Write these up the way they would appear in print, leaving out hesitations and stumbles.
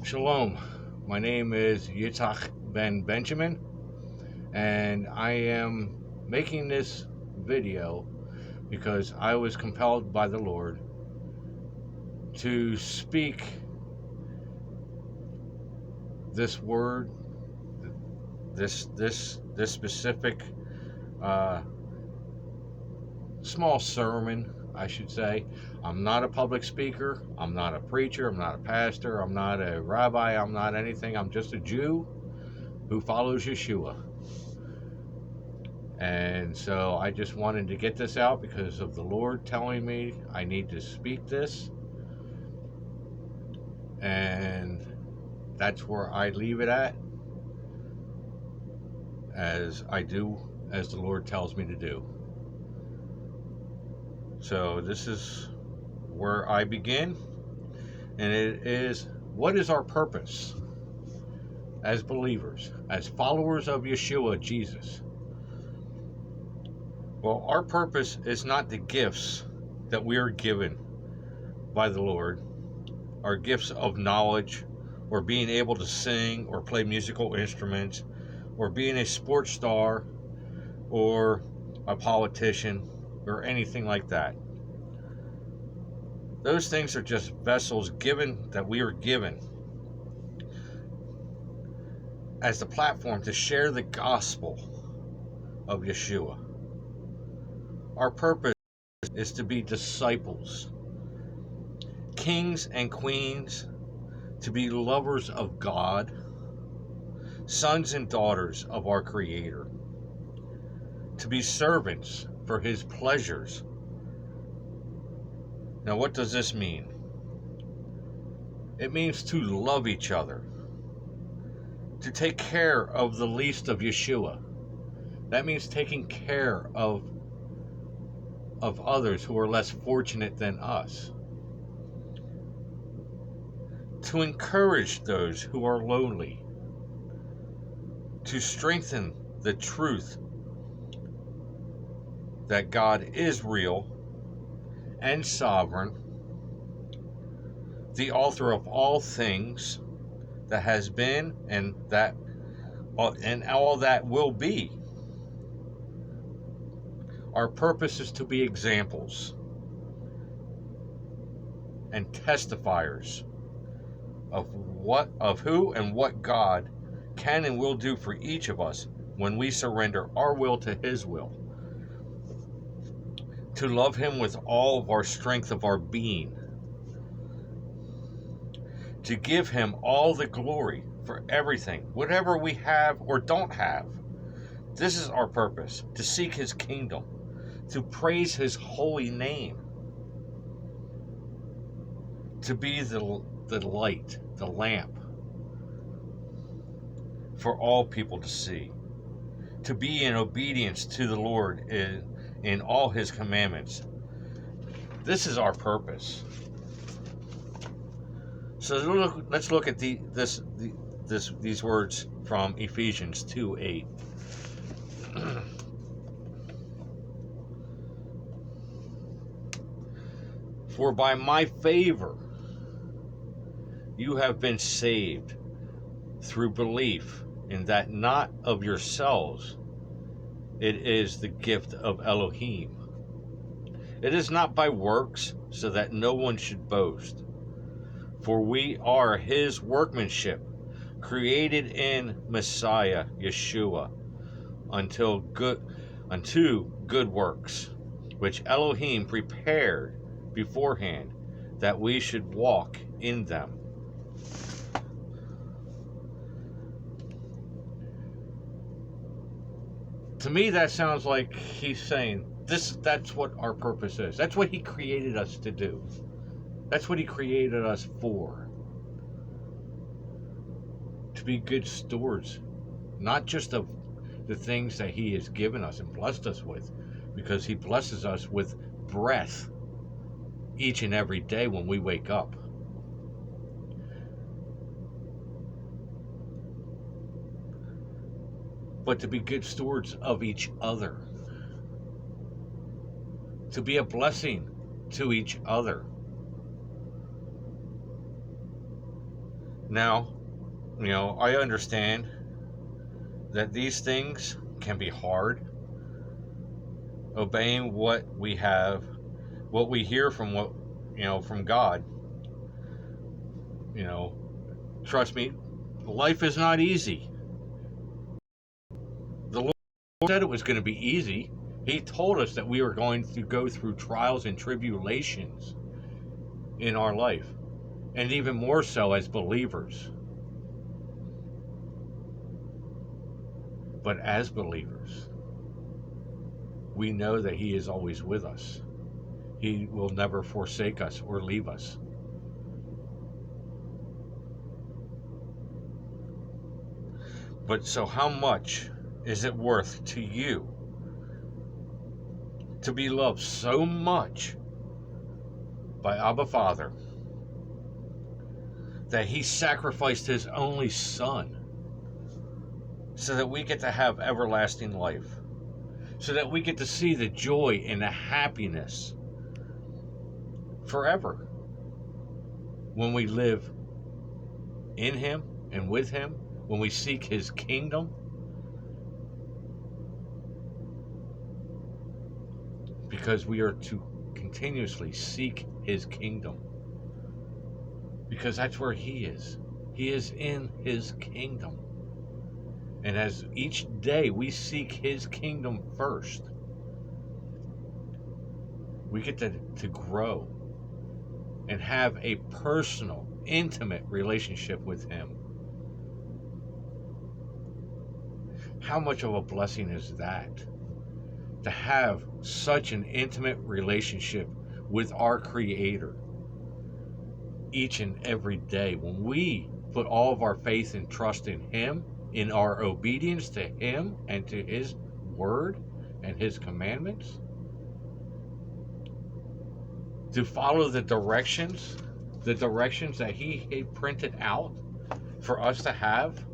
Shalom. My name is Yitzhak Ben Benjamin, and I am making this video because I was compelled by the Lord to speak this word, this specific small sermon, I should say. I'm not a public speaker. I'm not a preacher. I'm not a pastor. I'm not a rabbi. I'm not anything. I'm just a Jew who follows YASHUA. And so I just wanted to get this out because of the Lord telling me I need to speak this. And that's where I leave it at, as I do as the Lord tells me to do. So this is where I begin, and it is, what is our purpose as believers, as followers of YASHUA, Jesus? Well, our purpose is not the gifts that we are given by the Lord, our gifts of knowledge, or being able to sing or play musical instruments, or being a sports star, or a politician, or anything like that. Those things are just vessels that we are given as the platform to share the gospel of YASHUA. Our purpose is to be disciples, kings and queens, to be lovers of God, sons and daughters of our Creator, to be servants for His pleasures. Now, what does this mean? It means to love each other, to take care of the least of YASHUA. That means taking care of others who are less fortunate than us, to encourage those who are lonely, to strengthen the truth that God is real and sovereign, the author of all things that has been and all that will be. Our purpose is to be examples and testifiers of who and what God can and will do for each of us when we surrender our will to His will. To love Him with all of our strength of our being. To give Him all the glory for everything, whatever we have or don't have. This is our purpose, to seek His kingdom, to praise His holy name, to be the light, the lamp for all people to see, to be in obedience to the Lord in all His commandments. This is our purpose. So let's look at these words from Ephesians 2:8. For by my favor you have been saved through belief, in that not of yourselves, it is the gift of Elohim. It is not by works, so that no one should boast. For we are His workmanship, created in Messiah YASHUA unto good works, which Elohim prepared beforehand that we should walk in them. To me, that sounds like He's saying that's what our purpose is. That's what He created us to do. That's what He created us for. To be good stewards, not just of the things that He has given us and blessed us with, because He blesses us with breath each and every day when we wake up. But to be good stewards of each other, to be a blessing to each other, Now, I understand that these things can be hard. Obeying what we have, what we hear from from God. You know, trust me, life is not easy. The Lord said it was going to be easy. He told us that we were going to go through trials and tribulations in our life, and even more so as believers. But as believers, we know that He is always with us. He will never forsake us or leave us. But so how much is it worth to you to be loved so much by Abba Father that He sacrificed His only Son so that we get to have everlasting life, so that we get to see the joy and the happiness forever when we live in Him and with Him, when we seek His kingdom? Because we are to continuously seek His kingdom. Because that's where He is. He is in His kingdom. And as each day we seek His kingdom first, we get to grow and have a personal, intimate relationship with Him. How much of a blessing is that? To have such an intimate relationship with our Creator each and every day. When we put all of our faith and trust in Him, in our obedience to Him and to His Word and His commandments, to follow the directions that He printed out for us to have.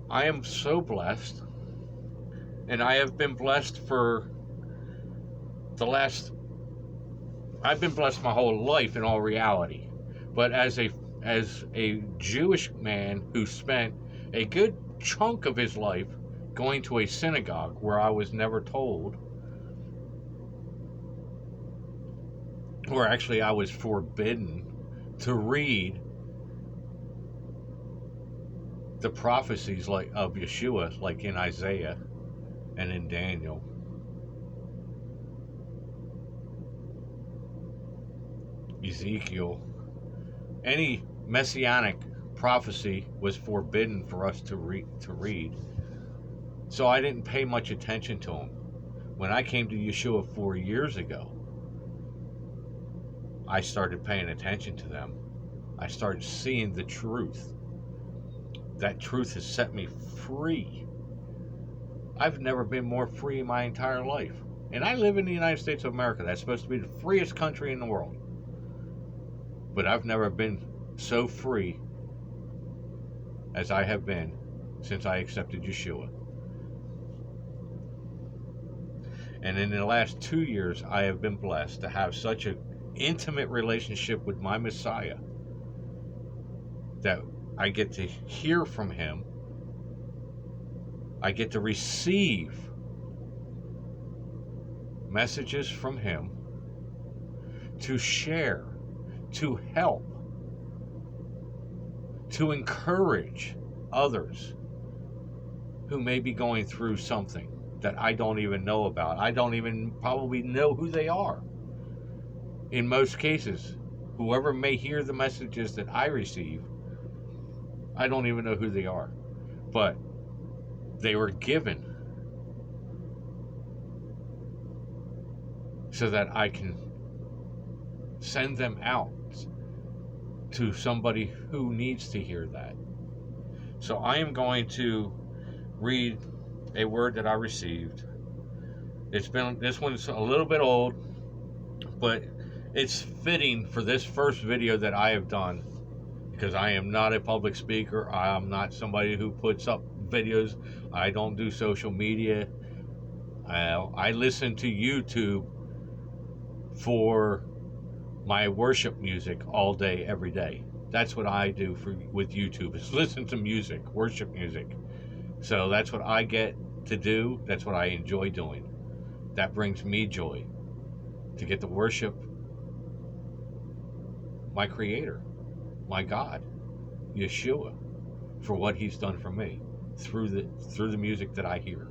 I am so blessed, and I have been blessed I've been blessed my whole life in all reality. But as a Jewish man who spent a good chunk of his life going to a synagogue where I was never told, or actually I was forbidden to read the prophecies of YASHUA, like in Isaiah and in Daniel. Ezekiel. Any messianic prophecy was forbidden for us to read. So I didn't pay much attention to them. When I came to YASHUA 4 years ago, I started paying attention to them. I started seeing the truth. That truth has set me free. I've never been more free in my entire life. And I live in the United States of America. That's supposed to be the freest country in the world. But I've never been so free as I have been since I accepted YASHUA. And in the last 2 years, I have been blessed to have such an intimate relationship with my Messiah that I get to hear from Him. I get to receive messages from Him to share, to help, to encourage others who may be going through something that I don't even know about. I don't even probably know who they are. In most cases, whoever may hear the messages that I receive, I don't even know who they are. But they were given so that I can send them out to somebody who needs to hear that. So I am going to read a word that I received. This one's a little bit old, but it's fitting for this first video that I have done, because I am not a public speaker. I am not somebody who puts up videos. I don't do social media. I listen to YouTube for my worship music all day, every day. That's what I do with YouTube, is listen to music, worship music. So that's what I get to do. That's what I enjoy doing. That brings me joy, to get to worship my Creator, my God, YASHUA, for what He's done for me through the music that I hear.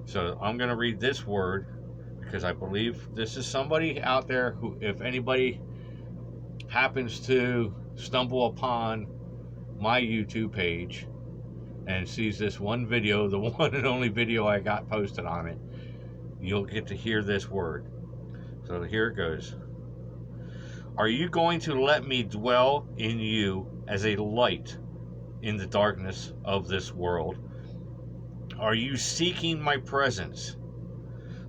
So I'm going to read this word, because I believe this is somebody out there who, if anybody happens to stumble upon my YouTube page and sees this one video, the one and only video I got posted on it, you'll get to hear this word. So here it goes. Are you going to let me dwell in you as a light in the darkness of this world? Are you seeking my presence?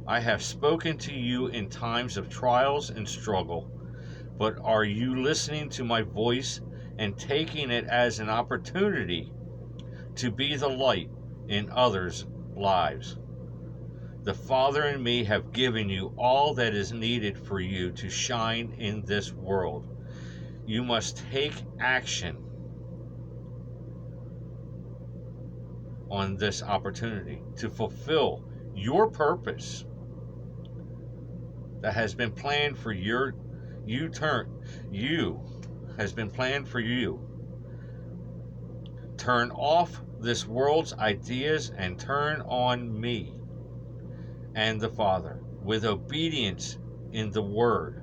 I have spoken to you in times of trials and struggle, but are you listening to my voice and taking it as an opportunity to be the light in others' lives? The Father and me have given you all that is needed for you to shine in this world. You must take action on this opportunity to fulfill your purpose that has been planned for has been planned for you. Turn off this world's ideas and turn on me and the Father with obedience in the Word.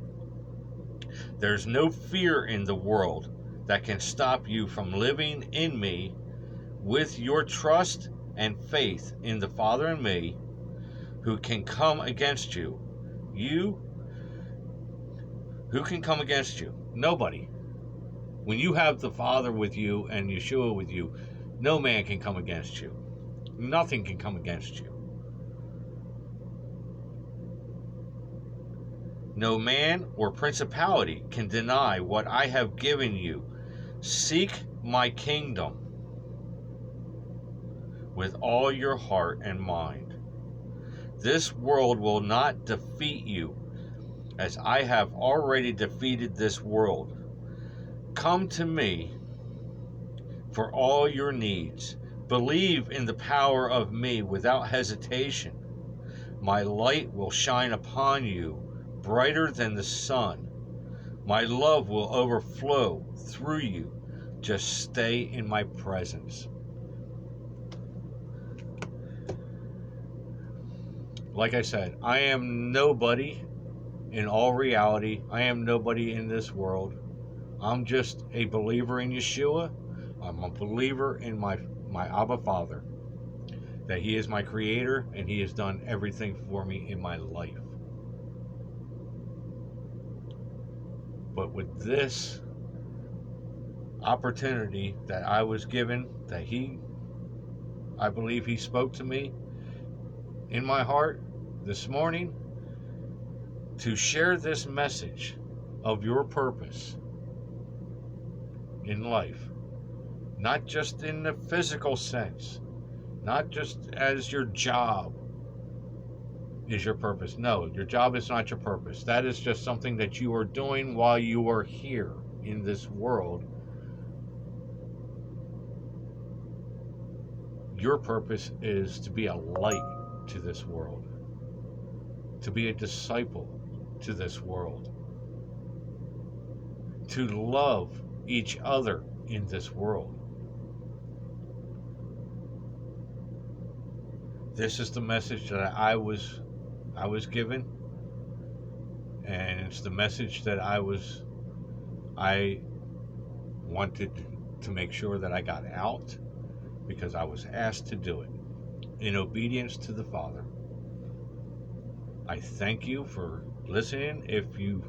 There's no fear in the world that can stop you from living in me with your trust and faith in the Father and me. Who can come against you? Who can come against you? Nobody. When you have the Father with you and YASHUA with you, no man can come against you. Nothing can come against you. No man or principality can deny what I have given you. Seek my kingdom with all your heart and mind. This world will not defeat you, as I have already defeated this world. Come to me for all your needs. Believe in the power of me without hesitation. My light will shine upon you brighter than the sun. My love will overflow through you. Just stay in my presence. Like I said, I am nobody in all reality. I am nobody in this world. I'm just a believer in YASHUA. I'm a believer in my Abba Father, that He is my Creator and He has done everything for me in my life. But with this opportunity that I was given, that I believe He spoke to me in my heart this morning, to share this message of your purpose in life, not just in the physical sense, not just as your job is your purpose. No, your job is not your purpose. That is just something that you are doing while you are here in this world. Your purpose is to be a light to this world, to be a disciple to this world, to love each other in this world. This is the message that I was given, and it's the message that I wanted to make sure that I got out, because I was asked to do it in obedience to the Father. I thank you for listening. If you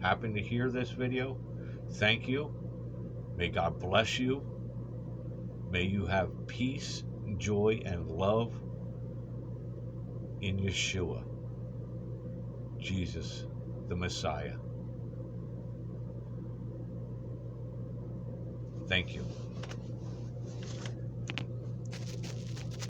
happen to hear this video, thank you. May God bless you. May you have peace, joy, and love in YASHUA, Jesus, the Messiah. Thank you.